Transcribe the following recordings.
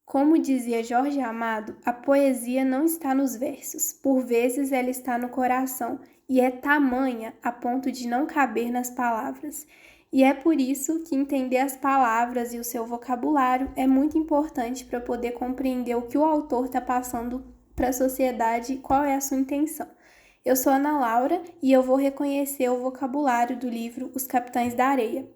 Como dizia Jorge Amado, a poesia não está nos versos, por vezes ela está no coração, e é tamanha a ponto de não caber nas palavras. E é por isso que entender as palavras e o seu vocabulário é muito importante para poder compreender o que o autor está passando para a sociedade e qual é a sua intenção. Eu sou Ana Laura e eu vou reconhecer o vocabulário do livro Os Capitães da Areia.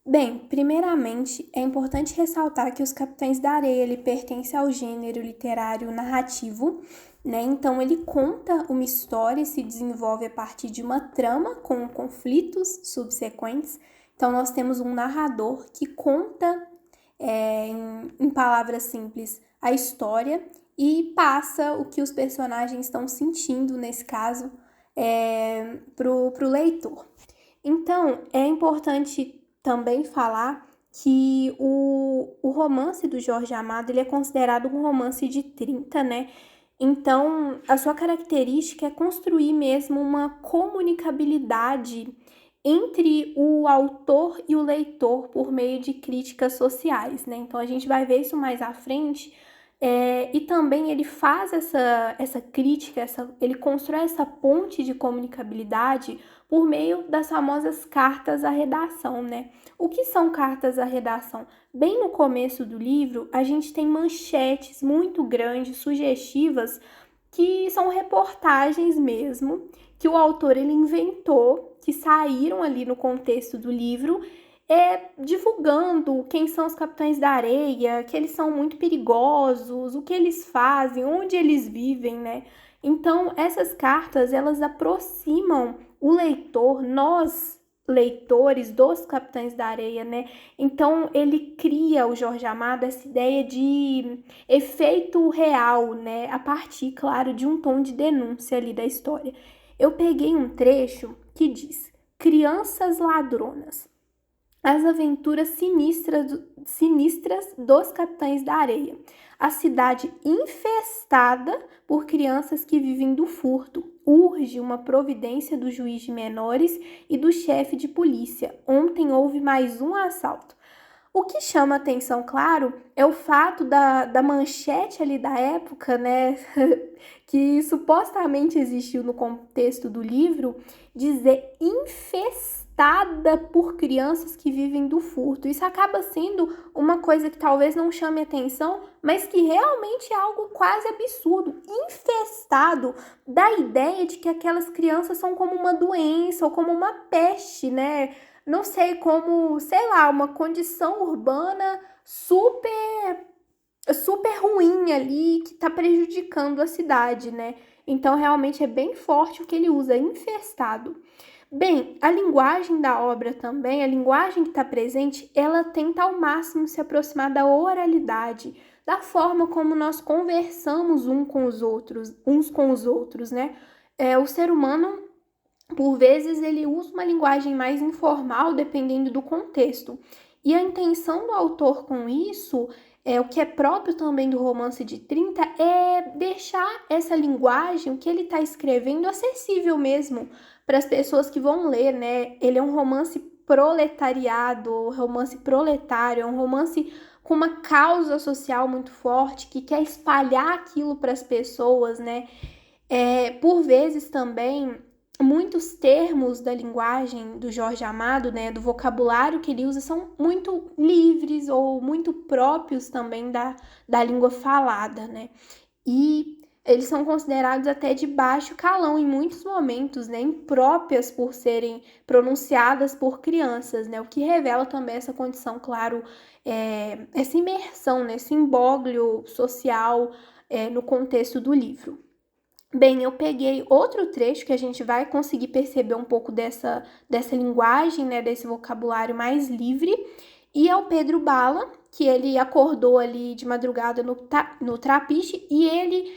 Bem, primeiramente, é importante ressaltar que Os Capitães da Areia ele pertence ao gênero literário narrativo, né? Então ele conta uma história e se desenvolve a partir de uma trama com conflitos subsequentes. Então nós temos um narrador que conta em palavras simples a história e passa o que os personagens estão sentindo, nesse caso, pro leitor. Então, é importante também falar que o romance do Jorge Amado ele é considerado um romance de 30, né? Então, a sua característica é construir mesmo uma comunicabilidade entre o autor e o leitor por meio de críticas sociais, né? Então, a gente vai ver isso mais à frente. E também ele faz essa crítica, ele constrói essa ponte de comunicabilidade por meio das famosas cartas à redação, né? O que são cartas à redação? Bem no começo do livro, a gente tem manchetes muito grandes, sugestivas, que são reportagens mesmo, que o autor ele inventou, que saíram ali no contexto do livro, divulgando quem são os capitães da areia, que eles são muito perigosos, o que eles fazem, onde eles vivem, né? Então, essas cartas, elas aproximam o leitor, nós, leitores dos Capitães da Areia, né? Então, ele cria, o Jorge Amado, essa ideia de efeito real, né? A partir, claro, de um tom de denúncia ali da história. Eu peguei um trecho que diz: Crianças ladronas. As aventuras sinistras dos Capitães da Areia. A cidade infestada por crianças que vivem do furto. Urge uma providência do juiz de menores e do chefe de polícia. Ontem houve mais um assalto. O que chama atenção, claro, é o fato da manchete ali da época, né, que supostamente existiu no contexto do livro, dizer infestada por crianças que vivem do furto. Isso acaba sendo uma coisa que talvez não chame atenção, mas que realmente é algo quase absurdo. Infestado dá a ideia de que aquelas crianças são como uma doença ou como uma peste, né? Não sei, como, sei lá, uma condição urbana super ruim ali que tá prejudicando a cidade, né? Então, realmente é bem forte o que ele usa, infestado. Bem, a linguagem da obra também, a linguagem que está presente, ela tenta ao máximo se aproximar da oralidade, da forma como nós conversamos uns com os outros, né? O ser humano por vezes, ele usa uma linguagem mais informal, dependendo do contexto. E a intenção do autor com isso, o que é próprio também do romance de 30, é deixar essa linguagem, o que ele está escrevendo, acessível mesmo para as pessoas que vão ler, né? Ele é um romance proletariado, romance proletário, é um romance com uma causa social muito forte, que quer espalhar aquilo para as pessoas, né? Por vezes também, muitos termos da linguagem do Jorge Amado, né, do vocabulário que ele usa, são muito livres ou muito próprios também da língua falada, né? E eles são considerados até de baixo calão em muitos momentos, né, impróprias por serem pronunciadas por crianças, né? O que revela também essa condição, claro, essa imersão, né, esse imbróglio social no contexto do livro. Bem, eu peguei outro trecho que a gente vai conseguir perceber um pouco dessa linguagem, né, desse vocabulário mais livre, e é o Pedro Bala, que ele acordou ali de madrugada no trapiche e ele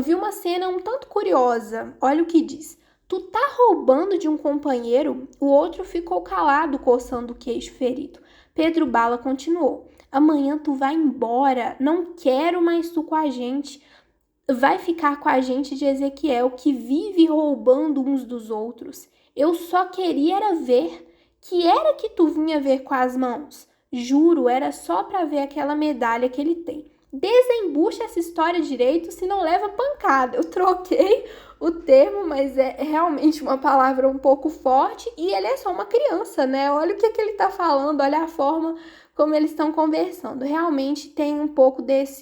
viu uma cena um tanto curiosa. Olha o que diz. Tu tá roubando de um companheiro? O outro ficou calado, coçando o queixo ferido. Pedro Bala continuou. Amanhã tu vai embora, não quero mais tu com a gente. Vai ficar com a gente de Ezequiel, que vive roubando uns dos outros. Eu só queria era ver. Que era que tu vinha ver com as mãos? Juro, era só para ver aquela medalha que ele tem. Desembucha essa história direito, se não leva pancada. Eu troquei o termo, mas é realmente uma palavra um pouco forte e ele é só uma criança, né? Olha o que ele tá falando, olha a forma como eles estão conversando. Realmente tem um pouco dessa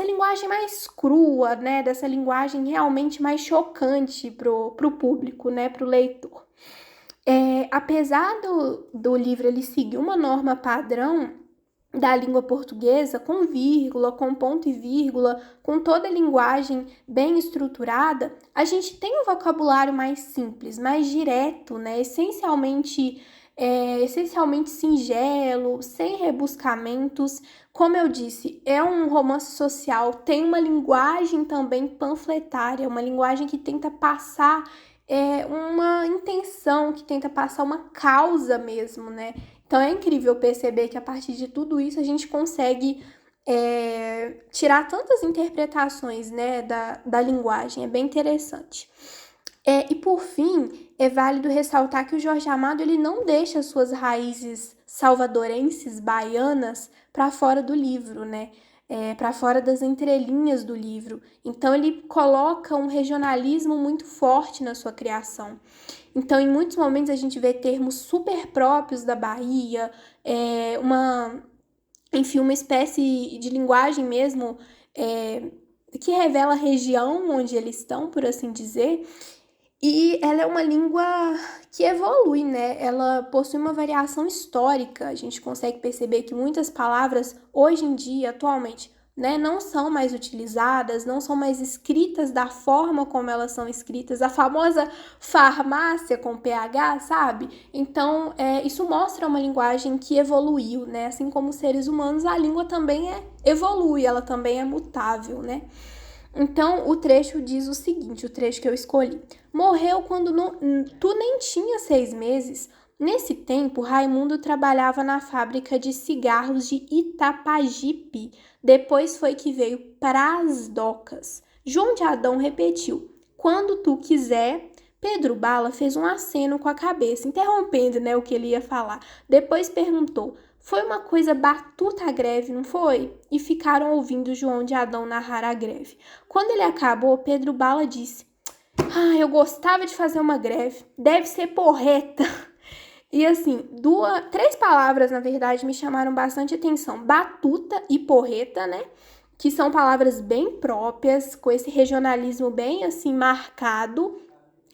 linguagem mais crua, né? Dessa linguagem realmente mais chocante pro público, né? Pro leitor. Apesar do livro ele seguir uma norma padrão da língua portuguesa, com vírgula, com ponto e vírgula, com toda a linguagem bem estruturada, a gente tem um vocabulário mais simples, mais direto, né? Essencialmente singelo, sem rebuscamentos. Como eu disse, é um romance social, tem uma linguagem também panfletária, uma linguagem que tenta passar uma intenção, que tenta passar uma causa mesmo, né? Então é incrível perceber que a partir de tudo isso a gente consegue tirar tantas interpretações, né, da linguagem, é bem interessante. E por fim, é válido ressaltar que o Jorge Amado ele não deixa suas raízes salvadorenses, baianas, para fora do livro, né? Para fora das entrelinhas do livro. Então ele coloca um regionalismo muito forte na sua criação. Então, em muitos momentos a gente vê termos super próprios da Bahia, uma espécie de linguagem mesmo que revela a região onde eles estão, por assim dizer. E ela é uma língua que evolui, né? Ela possui uma variação histórica. A gente consegue perceber que muitas palavras, hoje em dia, atualmente, né, não são mais utilizadas, não são mais escritas da forma como elas são escritas, a famosa farmácia com PH, sabe? Então, isso mostra uma linguagem que evoluiu, né? Assim como os seres humanos, a língua também evolui, ela também é mutável, né? Então, o trecho diz o seguinte, o trecho que eu escolhi. Morreu quando tu nem tinha 6 meses. Nesse tempo, Raimundo trabalhava na fábrica de cigarros de Itapajipe. Depois foi que veio para as docas. João de Adão repetiu, quando tu quiser. Pedro Bala fez um aceno com a cabeça, interrompendo, né, o que ele ia falar. Depois perguntou, foi uma coisa batuta a greve, não foi? E ficaram ouvindo João de Adão narrar a greve. Quando ele acabou, Pedro Bala disse, eu gostava de fazer uma greve, deve ser porreta. E assim, 3 palavras, na verdade, me chamaram bastante atenção. Batuta e porreta, né? Que são palavras bem próprias, com esse regionalismo bem assim marcado.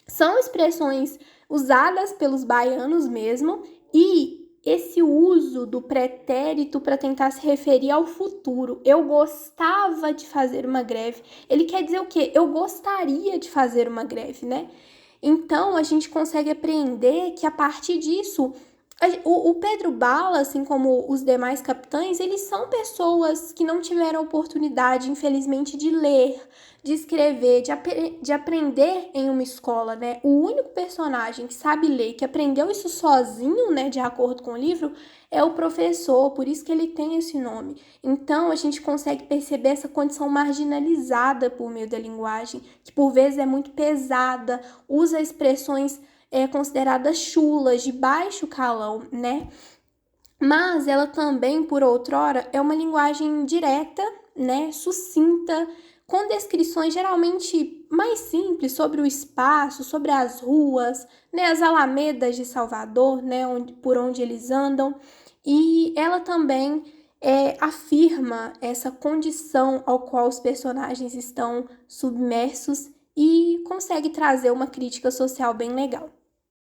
São expressões usadas pelos baianos mesmo. E esse uso do pretérito para tentar se referir ao futuro. Eu gostava de fazer uma greve. Ele quer dizer o quê? Eu gostaria de fazer uma greve, né? Então, a gente consegue apreender que a partir disso, o Pedro Bala, assim como os demais capitães, eles são pessoas que não tiveram oportunidade, infelizmente, de ler, de escrever, de aprender em uma escola, né? O único personagem que sabe ler, que aprendeu isso sozinho, né, de acordo com o livro, é o professor, por isso que ele tem esse nome. Então, a gente consegue perceber essa condição marginalizada por meio da linguagem, que por vezes é muito pesada, usa expressões consideradas chulas, de baixo calão, né? Mas ela também, por outrora, é uma linguagem direta, né? Sucinta, com descrições geralmente mais simples sobre o espaço, sobre as ruas, né? As alamedas de Salvador, né? Por onde eles andam. E ela também afirma essa condição ao qual os personagens estão submersos e consegue trazer uma crítica social bem legal.